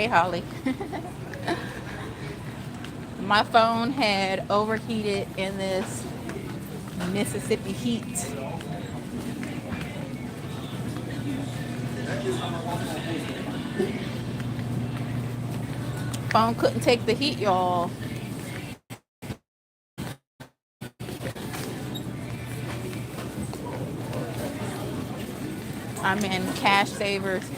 Hey, Holly. My phone had overheated in this Mississippi heat. Phone couldn't take the heat, y'all. I'm in Cash Savers.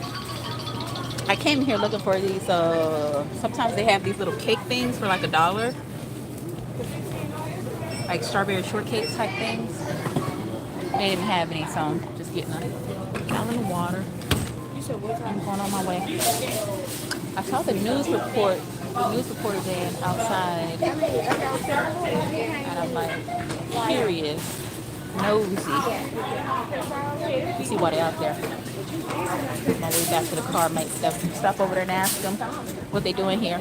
I came here looking for these. Sometimes they have these little cake things for like $1, like strawberry shortcake type things. They didn't have any, so I'm just getting a gallon of water. I'm going on my way. I saw the news report. The news reporter van outside, and I'm like curious, nosy. You see why they're out there. On my way back to the car, might stop over there and ask them what they doing here.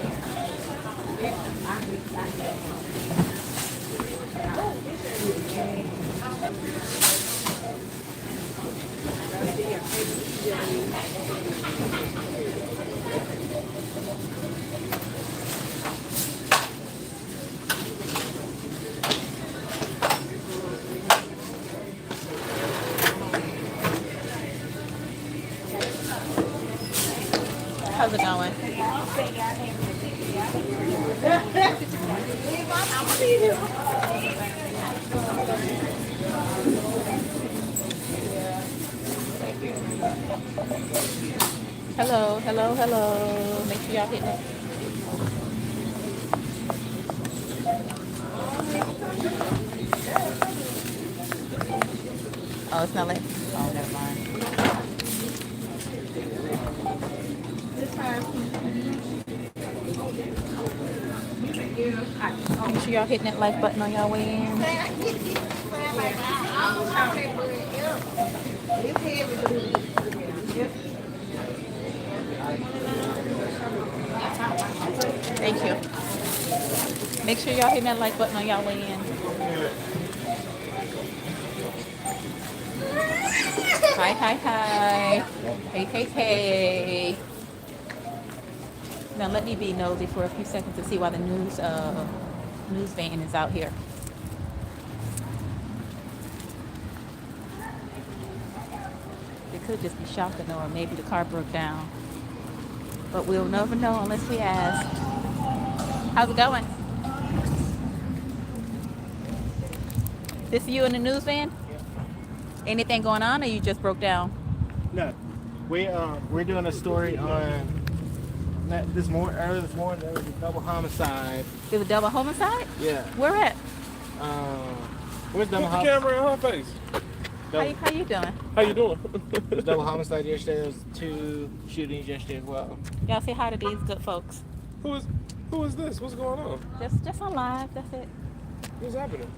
How's it going? Hello, hello, hello. Make sure y'all hitting it. Oh, it's not lit. Oh, never mind. Make sure y'all hitting that like button on y'all way in. Thank you. Make sure y'all hitting that like button on y'all way in. Hi, hi, hi. Hey, hey, hey. Now let me be nosy for a few seconds to see why the news van is out here. It could just be shocking, or maybe the car broke down. But we'll never know unless we ask. How's it going? This you in the news van? Anything going on, or you just broke down? No, we're doing a story on early this morning. There was a double homicide. There's a double homicide? Yeah. Where at? Where's double Put the homicide? camera in her face. How you doing? How you doing? Double homicide yesterday. There was 2 shootings yesterday as well. Y'all say hi to these good folks. Who is this? What's going on? Just on live. That's it. What's happening?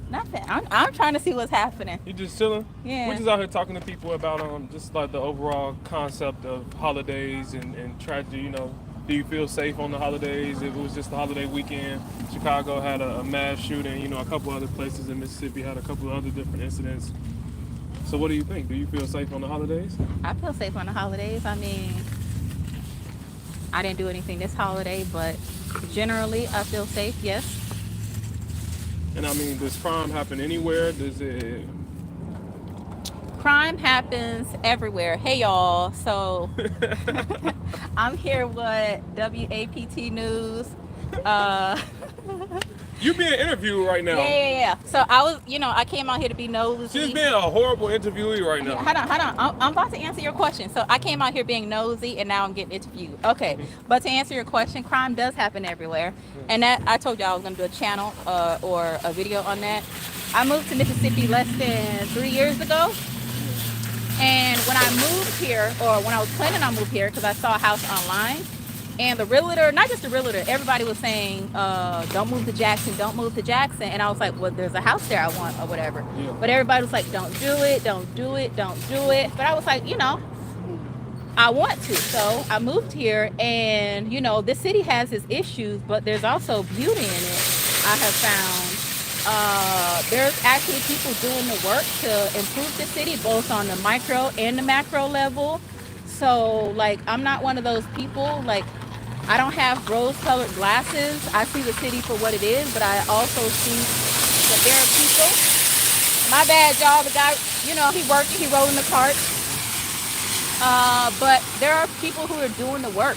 Nothing. I'm trying to see what's happening. You just chilling? Yeah. We're just out here talking to people about just like the overall concept of holidays and tragedy. You know, do you feel safe on the holidays? If it was just a holiday weekend, Chicago had a mass shooting. You know, a couple other places in Mississippi had a couple of other different incidents. So what do you think? Do you feel safe on the holidays? I feel safe on the holidays. I mean, I didn't do anything this holiday, but generally I feel safe, yes. And I mean, does crime happen anywhere? Does it? Crime happens everywhere. Hey y'all, so I'm here with WAPT News. You being interviewed right now. Yeah. So I came out here to be nosy. She's being a horrible interviewee right now. Hold on. I'm about to answer your question. So I came out here being nosy, and now I'm getting interviewed. Okay, but to answer your question, crime does happen everywhere, and that I told y'all I was gonna do a channel or a video on that. I moved to Mississippi less than 3 years ago, and when I moved here, or when I was planning on moving here, because I saw a house online. And the realtor, not just the realtor, everybody was saying, don't move to Jackson. And I was like, well, there's a house there I want or whatever. Yeah. But everybody was like, don't do it. But I was like, I want to. So I moved here, and, this city has its issues, but there's also beauty in it. I have found there's actually people doing the work to improve the city, both on the micro and the macro level. So, I'm not one of those people, I don't have rose-colored glasses. I see the city for what it is, but I also see that there are people. My bad, y'all. The guy, he working, he rolling the cart. But there are people who are doing the work,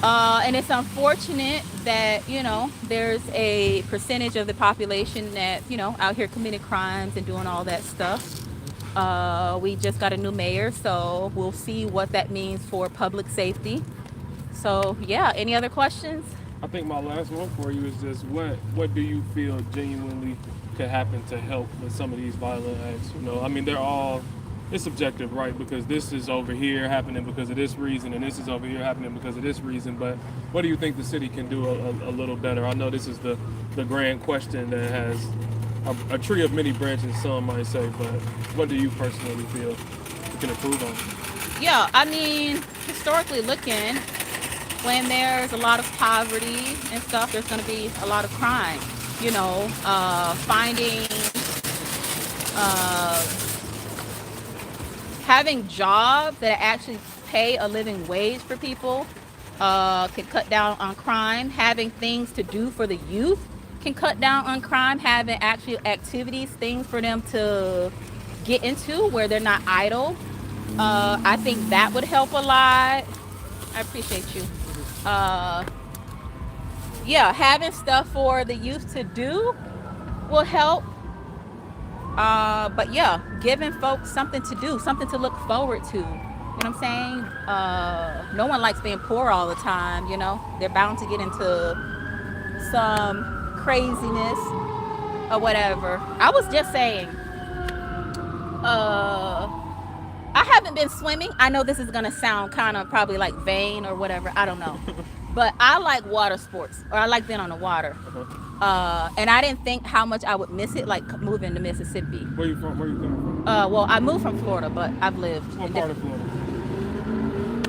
and it's unfortunate that, there's a percentage of the population that, out here committing crimes and doing all that stuff. We just got a new mayor, so we'll see what that means for public safety. So, yeah, any other questions? I think my last one for you is just what do you feel genuinely could happen to help with some of these violent acts? I mean, it's subjective, right? Because this is over here happening because of this reason, and this is over here happening because of this reason. But what do you think the city can do a little better? I know this is the grand question that has a tree of many branches, some might say, but what do you personally feel we can improve on? Yeah, I mean, historically looking, when there's a lot of poverty and stuff, there's going to be a lot of crime. Having jobs that actually pay a living wage for people can cut down on crime. Having things to do for the youth can cut down on crime. Having actual activities, things for them to get into where they're not idle. I think that would help a lot. I appreciate you. Having stuff for the youth to do will help. But yeah, giving folks something to do, something to look forward to. You know what I'm saying? No one likes being poor all the time, They're bound to get into some craziness or whatever. I was just saying, I haven't been swimming. I know this is going to sound kind of probably like vain or whatever. I don't know. But I like water sports, or I like being on the water. And I didn't think how much I would miss it, like moving to Mississippi. Where you from? Where you coming from? Well, I moved from Florida, but I've lived. What part of Florida?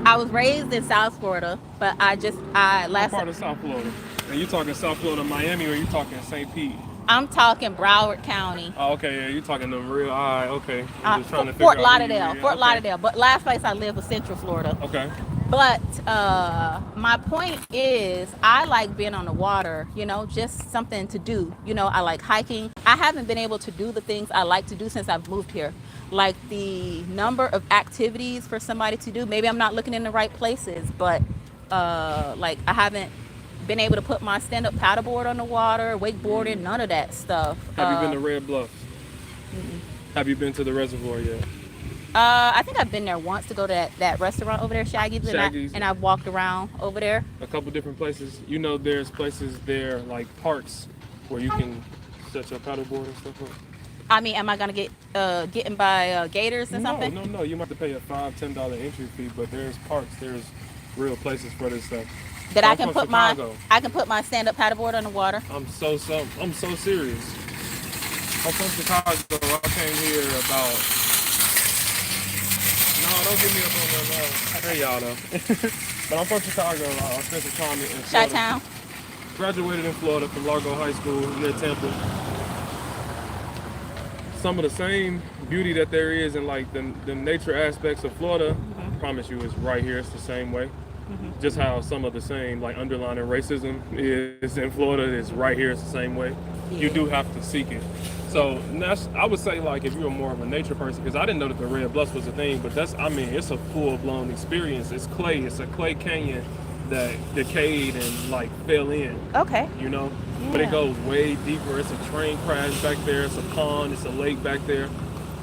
I was raised in South Florida, but What part of South Florida? And you talking South Florida, Miami, or you talking St. Pete? I'm talking Broward County. Oh, okay, yeah, you talking the real. All right, okay. I'm just trying to figure Fort out Lauderdale, where Fort okay. Lauderdale. But last place I lived was Central Florida. Okay. But my point is, I like being on the water, just something to do. I like hiking. I haven't been able to do the things I like to do since I've moved here. Like the number of activities for somebody to do. Maybe I'm not looking in the right places, but I haven't been able to put my stand-up paddleboard on the water, wakeboarding, none of that stuff. Have you been to Red Bluff? Have you been to the reservoir yet? I think I've been there once to go to that restaurant over there, Shaggy's, and I've walked around over there. A couple different places. There's places there like parks where you can set your paddleboard and stuff up. I mean, am I gonna get getting by gators or something? No. You might have to pay a $5-10 entry fee, but there's parks. There's real places for this stuff. That I can put my stand-up paddleboard on the water. I'm so serious. I'm from Chicago. I came here about. No, don't get me up on that. No. I hear y'all though. But I'm from Chicago. I spent some time in Florida. Chi-town. Graduated in Florida from Largo High School near Temple. Some of the same beauty that there is in like the nature aspects of Florida, I promise you, is right here. It's the same way. Just how some of the same like underlying racism is in Florida is right here. It's the same way. Yeah. You do have to seek it. So I would say like if you're more of a nature person, because I didn't know that the Red Bluffs was a thing, but it's a full-blown experience. It's clay. It's a clay canyon that decayed and like fell in. Okay. Yeah. But it goes way deeper. It's a train crash back there. It's a pond. It's a lake back there.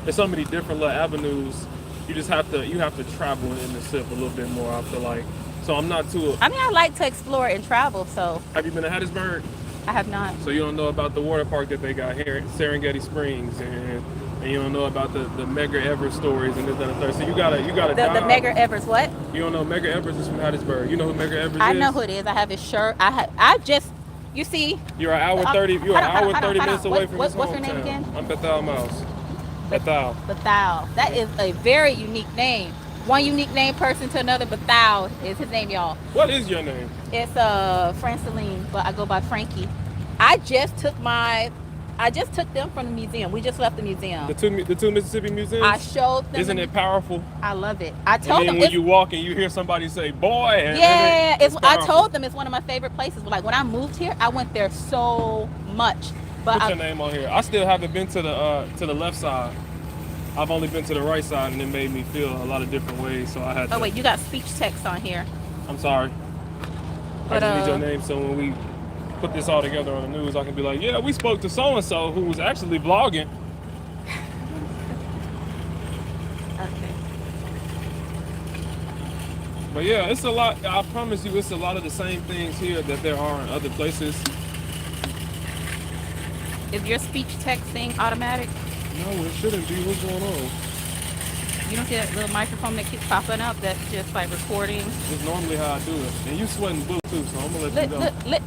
There's so many different little avenues. You have to travel in the SIP a little bit more. I feel like. So I'm not too. I mean, I like to explore and travel. So. Have you been to Hattiesburg? I have not. So you don't know about the water park that they got here, Serengeti Springs, and you don't know about the Medgar Evers stories and this, that, and third. So you gotta. The Medgar Evers what? You don't know Medgar Evers is from Hattiesburg. You know who Medgar Evers is? I know who it is. I have his shirt. I just. You see. You're an hour 30. You're an hour 30 minutes away from his What's your name again? I'm Bethel Miles. Bethel. That is a very unique name. One unique name person to another, Bethel is his name, y'all. What is your name? It's Franceline, but I go by Frankie. I just took my I just took them from the museum. We just left the museum. The two Mississippi museums. I showed them. Isn't it powerful? I love it. I And told then them. when you walk and you hear somebody say "boy," and Yeah, it's I powerful. told them it's one of my favorite places. Like when I moved here, I went there so much. But Put your name on here. I still haven't been to the left side. I've only been to the right side, and it made me feel a lot of different ways. So I had. oh wait, you got speech text on here. I'm sorry. But, I just need your name so when we put this all together on the news, I can be like, yeah, we spoke to so and so who was actually vlogging. Okay. But yeah, it's a lot. I promise you, it's a lot of the same things here that there are in other places. Is your speech texting automatic? No, it shouldn't be. What's going on? You don't see that little microphone that keeps popping up that's just like recording? It's normally how I do it. And you sweating blue too, so I'm gonna let you go.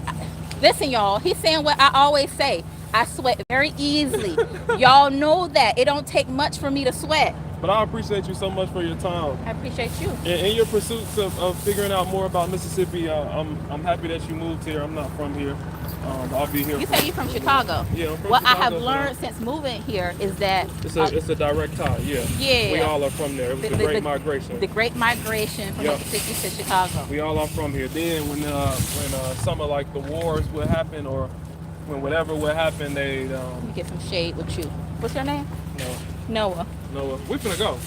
Listen, y'all. He's saying what I always say. I sweat very easily. Y'all know that. It don't take much for me to sweat. But I appreciate you so much for your time. I appreciate you. In your pursuits of figuring out more about Mississippi, I'm happy that you moved here. I'm not from here. I'll be here. You say you're from Chicago. Yeah, I'm from What I Chicago, have but learned since moving here is that It's a direct tie, yeah. Yeah. We all are from there. It was the Great Migration. The Great Migration from Yep. Mississippi to Chicago. We all are from here. Then when some of like the wars would happen or when whatever would happen, they Let me get some shade with you. What's your name? no, Noah. we finna go.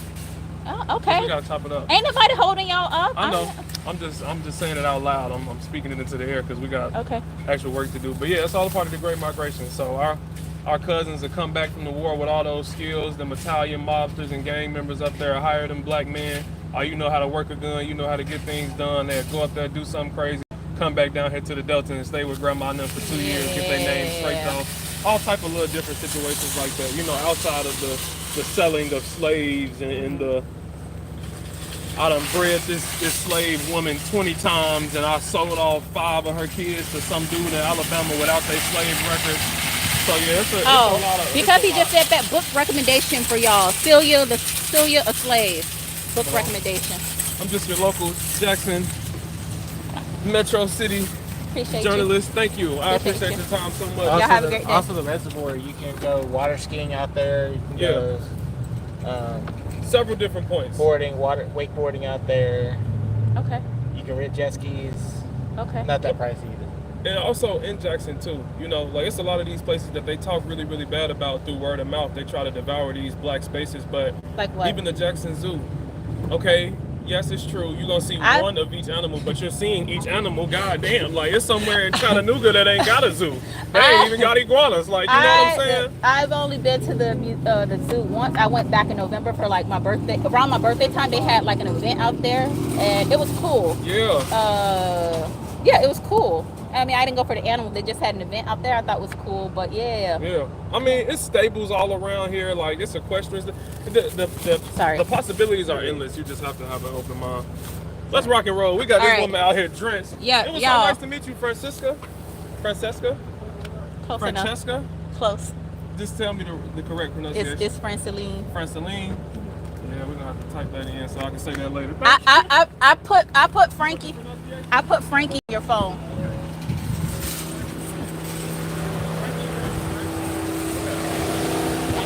Oh, We okay. gotta top it up. Ain't nobody holding y'all up. I know. I'm just saying it out loud. I'm speaking it into the air because we got Okay. actual work to do. But yeah, it's all a part of the Great Migration. So our cousins that come back from the war with all those skills, the Italian mobsters and gang members up there hire them black men. You know how to work a gun, you know how to get things done. They go up there, do something crazy, come back down here to the Delta and stay with grandma and them for 2 years, get their names scraped off. All type of little different situations like that. You know, outside of the selling of slaves and the I done bred this slave woman 20 times and I sold off 5 of her kids to some dude in Alabama without their slave records. So yeah, it's a lot of because he just said that book recommendation for y'all. Celia a Slave. Book recommendation. I'm just your local Jackson Metro City Appreciate journalist. Thank you. I Appreciate appreciate you. your time so much. Y'all have a great day. Also the reservoir, you can go water skiing out there. You can go Several different points. wakeboarding out there. you. Okay. You can rent jet skis. Okay. Not that pricey either. And also in Jackson too, you know, like it's a lot of these places that they talk really, really bad about through word of mouth. They try to devour these black spaces, but Like what? even the Jackson Zoo, okay, yes, it's true. You're gonna see one of each animal, but you're seeing each animal. Goddamn, like it's somewhere in Chattanooga that ain't got a zoo. They ain't even got iguanas. Like you know what I'm saying? I've only been to the zoo once. I went back in November for like my birthday. Around my birthday time, they had like an event out there, and it was cool. Yeah. Yeah, it was cool. I mean, I didn't go for the animals. They just had an event out there. I thought it was cool, but yeah. Yeah, I mean it's stables all around here. Like it's equestrians. The possibilities are endless. You just have to have an open mind. Let's rock and roll. We got All this right. woman out here drenched. Yeah, it was y'all. so nice to meet you, Francesca. Close enough. Francesca. Close. Just tell me the correct pronunciation. It's Franceline. Franceline. Yeah, we're gonna have to type that in so I can say that later. I put Frankie. I put Frankie in your phone.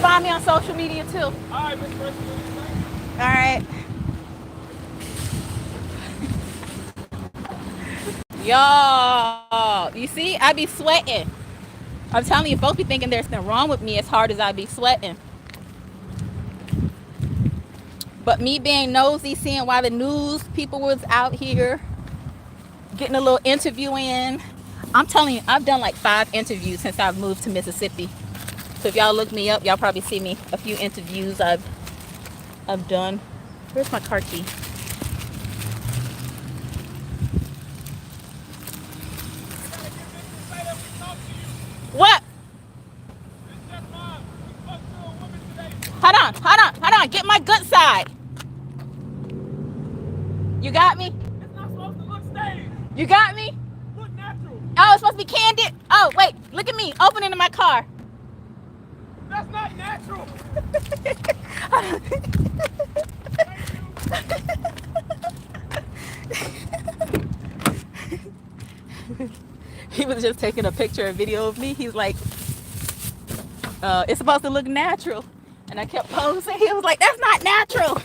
Find me on social media too. All right, Miss Franceline. All right. Y'all, you see, I be sweating. I'm telling you, folks be thinking there's nothing wrong with me as hard as I be sweating. But me being nosy, seeing why the news people was out here getting a little interview in. I'm telling you, I've done like 5 interviews since I've moved to Mississippi. So if y'all look me up, y'all probably see me a few interviews I've done. Where's my car key? What? Hold on. Get my good side. You got me? It's not supposed to look staged. You got me? Look natural. Oh, it's supposed to be candid? Oh, wait. Look at me. Opening my car. That's not natural. He was just taking a picture and video of me. He's like, It's supposed to look natural. And I kept posing. He was like, that's not natural.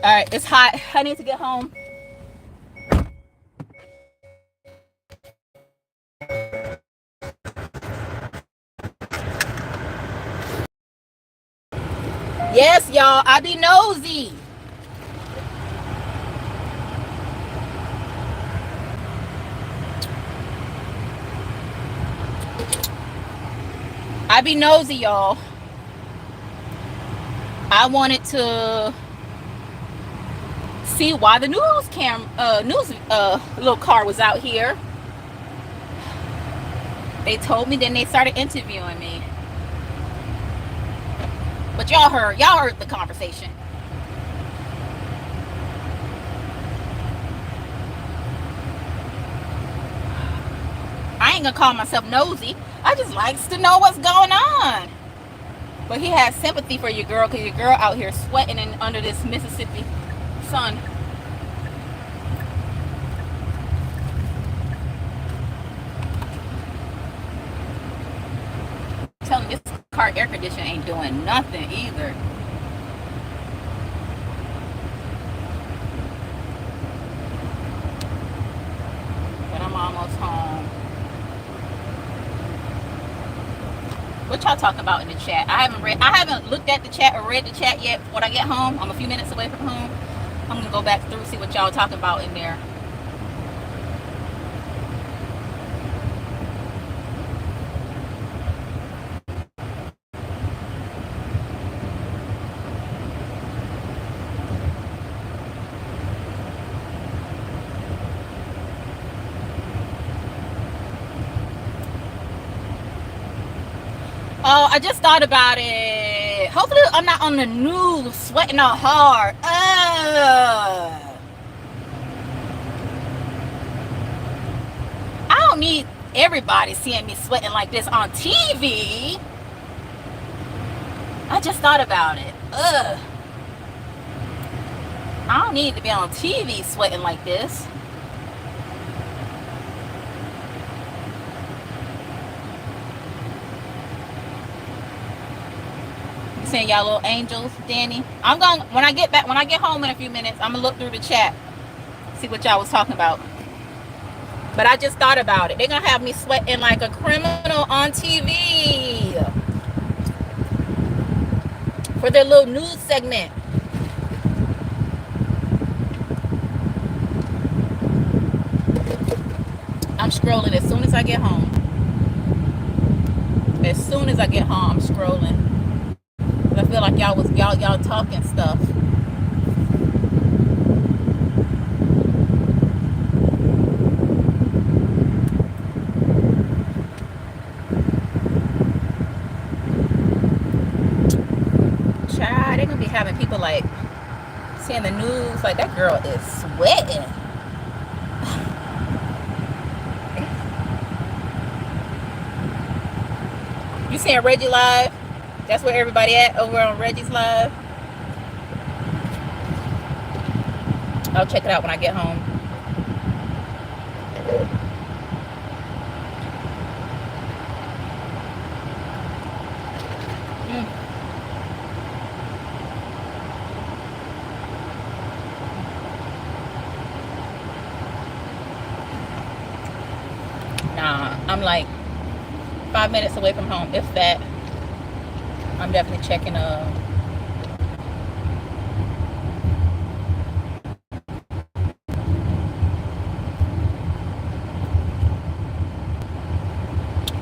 All right, it's hot. I need to get home. Yes, y'all, I be nosy. I be nosy, y'all. I wanted to see why the news little car was out here. They told me, then they started interviewing me. But y'all heard the conversation. I ain't gonna call myself nosy. I just likes to know what's going on. But he has sympathy for your girl, because your girl out here sweating under this Mississippi sun. I'm telling you, this car air conditioner ain't doing nothing either. But I'm almost home. What y'all talking about in the chat? I haven't looked at the chat or read the chat yet. When I get home, I'm a few minutes away from home. I'm gonna go back through, see what y'all talking about in there. Oh, I just thought about it. Hopefully I'm not on the news sweating all hard. I don't need everybody seeing me sweating like this on TV. I just thought about it. I don't need to be on TV sweating like this. Saying y'all little angels, Danny. When I get home in a few minutes, I'm gonna look through the chat, see what y'all was talking about. But I just thought about it. They're gonna have me sweating like a criminal on TV for their little news segment. I'm scrolling as soon as I get home. As soon as I get home, I'm scrolling. I feel like y'all talking stuff. Child, they're gonna be having people like seeing the news like that girl is sweating. You seeing Reggie live? That's where everybody at, over on Reggie's live. I'll check it out when I get home. Nah, I'm like 5 minutes away from home, if that. I'm definitely checking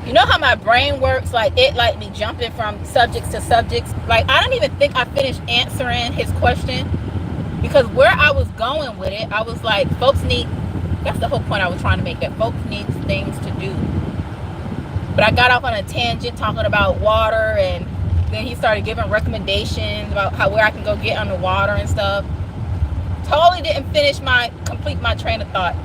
you know how my brain works, like it like me jumping from subjects to subjects. Like I don't even think I finished answering his question, because where I was going with it, I was like, folks need, that's the whole point I was trying to make, that folks need things to do. But I got off on a tangent talking about water, and then he started giving recommendations about where I can go get on the water and stuff. Totally didn't complete my train of thought.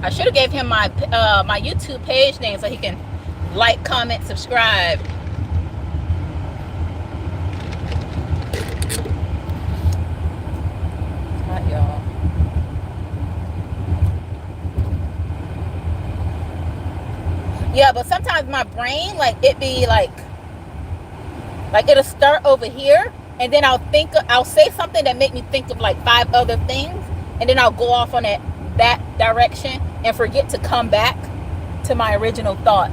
I should have gave him my my YouTube page name so he can like, comment, subscribe. Hot, y'all. Yeah, but sometimes my brain, like, it be like it'll start over here, and then I'll say something that make me think of like 5 other things, and then I'll go off on that direction and forget to come back to my original thought.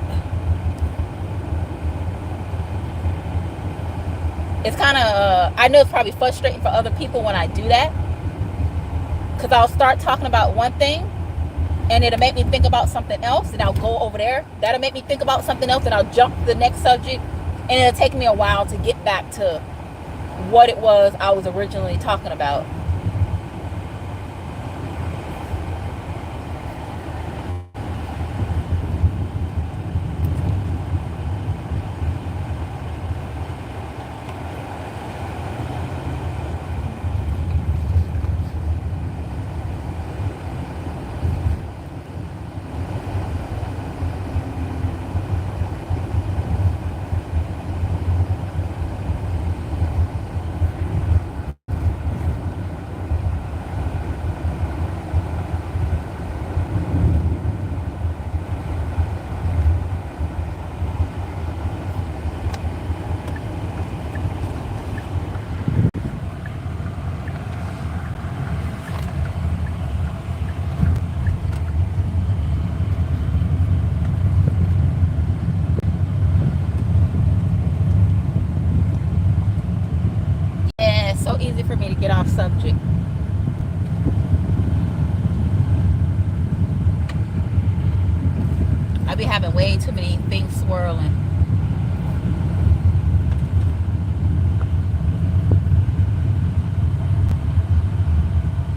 It's kind of, I know it's probably frustrating for other people when I do that, because I'll start talking about one thing, and it'll make me think about something else, and I'll go over there. That'll make me think about something else, and I'll jump to the next subject, and it'll take me a while to get back to what it was I was originally talking about. Yeah, it's so easy for me to get off subject. I be having way too many things swirling.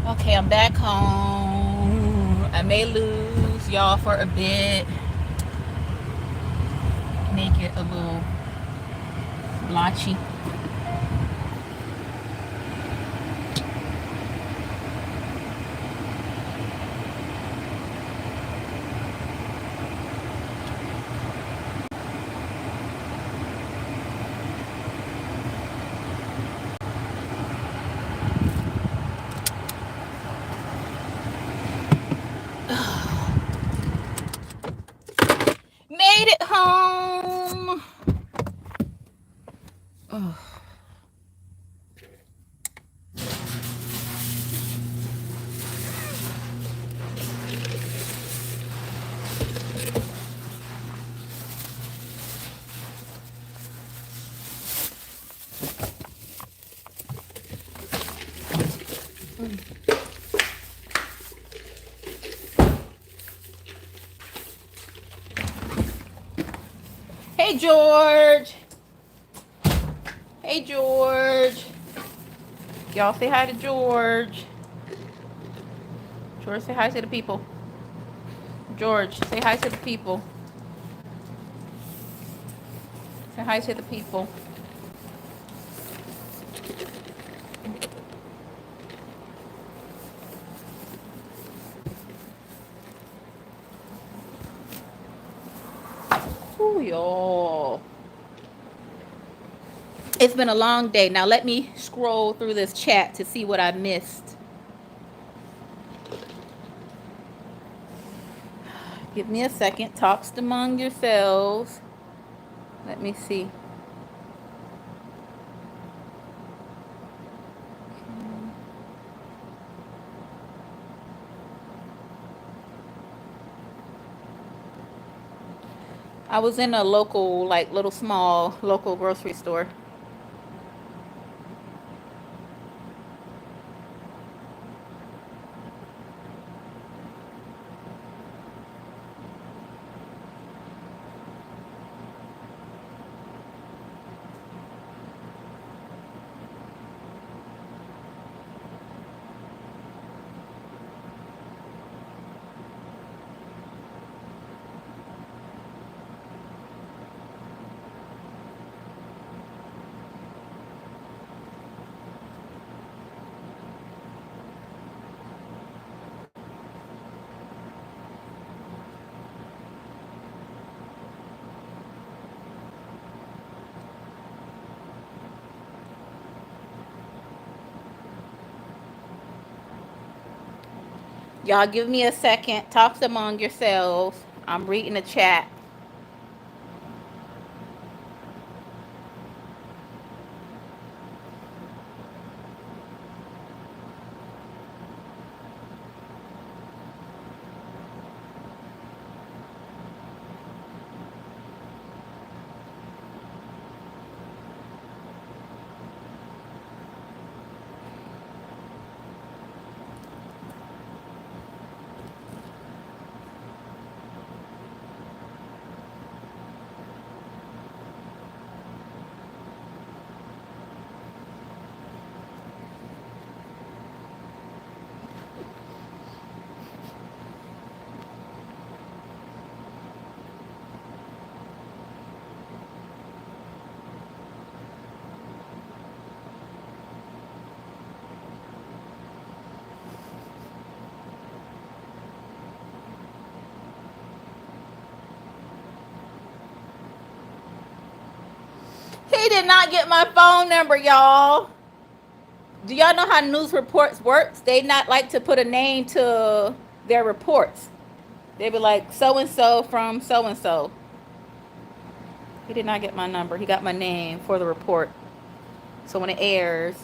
Okay, I'm back home. I may lose y'all for a bit. Make it a little blotchy. Made it home. Oh. Hey, George. Hey, George. Y'all say hi to George. George, say hi to the people. George, say hi to the people. Say hi to the people. Ooh, y'all. It's been a long day. Now let me scroll through this chat to see what I missed. Give me a second. Talks among yourselves. Let me see. I was in a local, like, little small local grocery store. Y'all give me a second. Talk among yourselves. I'm reading the chat. He did not get my phone number, y'all. Do y'all know how news reports works? They not like to put a name to their reports. They be like, so and so from so and so. He did not get my number. He got my name for the report. So when it airs,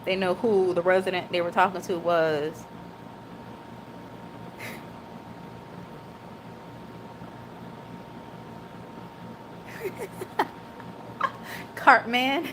they know who the resident they were talking to was. Cartman.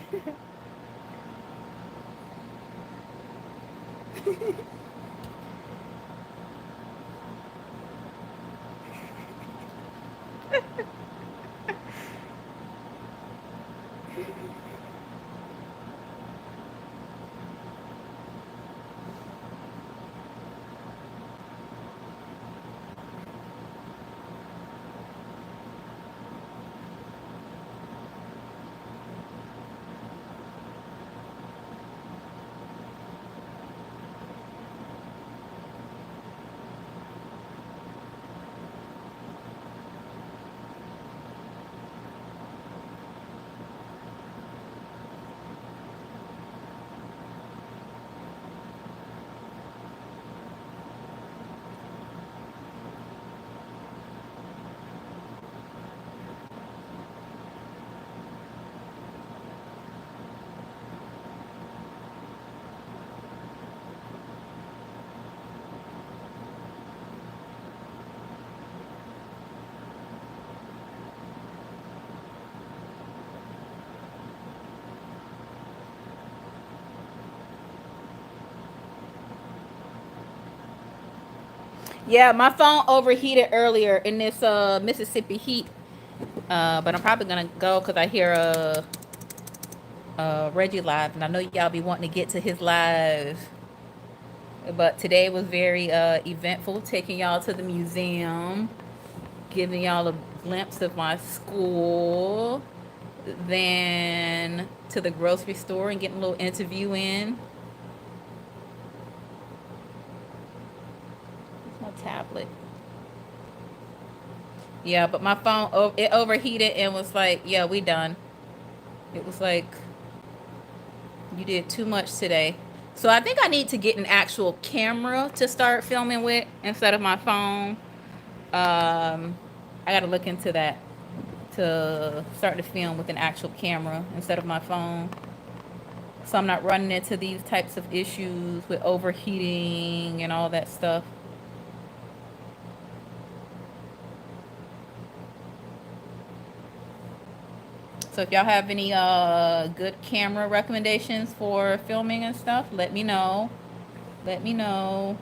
Yeah, my phone overheated earlier in this Mississippi heat. But I'm probably gonna go because I hear Reggie live, and I know y'all be wanting to get to his live. But today was very eventful, taking y'all to the museum, giving y'all a glimpse of my school, then to the grocery store and getting a little interview in. My tablet. Yeah, but my phone, it overheated and was like, yeah, we done. It was like, you did too much today. So I think I need to get an actual camera to start filming with instead of my phone. I got to look into that to start to film with an actual camera instead of my phone. So I'm not running into these types of issues with overheating and all that stuff. So if y'all have any good camera recommendations for filming and stuff, let me know. Let me know.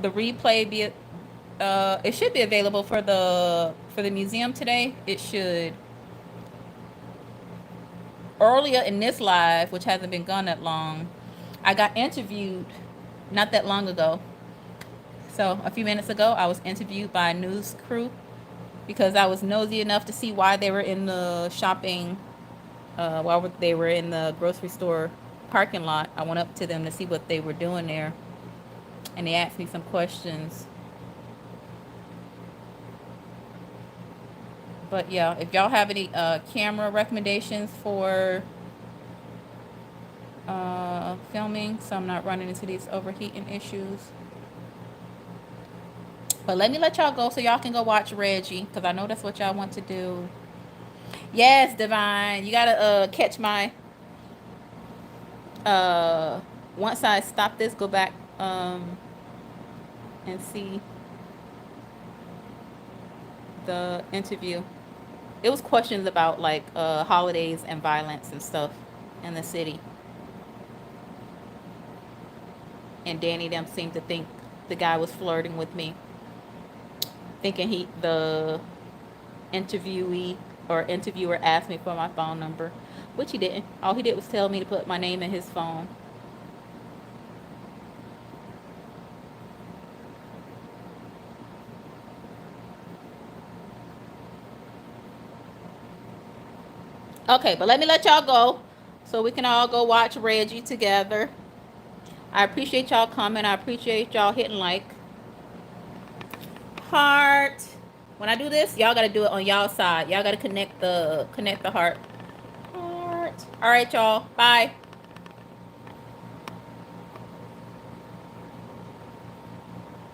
The replay be it should be available for the museum today. It should. Earlier in this live, which hasn't been gone that long, I got interviewed not that long ago. So a few minutes ago, I was interviewed by a news crew because I was nosy enough to see why they were in the shopping, while they were in the grocery store parking lot. I went up to them to see what they were doing there, and they asked me some questions. But yeah, if y'all have any camera recommendations for filming, so I'm not running into these overheating issues. But let me let y'all go so y'all can go watch Reggie, because I know that's what y'all want to do. Yes, Divine. You gotta catch my once I stop this, go back and see the interview. It was questions about like holidays and violence and stuff in the city. And Danny them seemed to think the guy was flirting with me, thinking the interviewee or interviewer asked me for my phone number, which he didn't. All he did was tell me to put my name in his phone. Okay, but let me let y'all go so we can all go watch Reggie together. I appreciate y'all coming. I appreciate y'all hitting like. Heart. When I do this, y'all gotta do it on y'all side. Y'all gotta connect the heart. Heart. All right, y'all. Bye.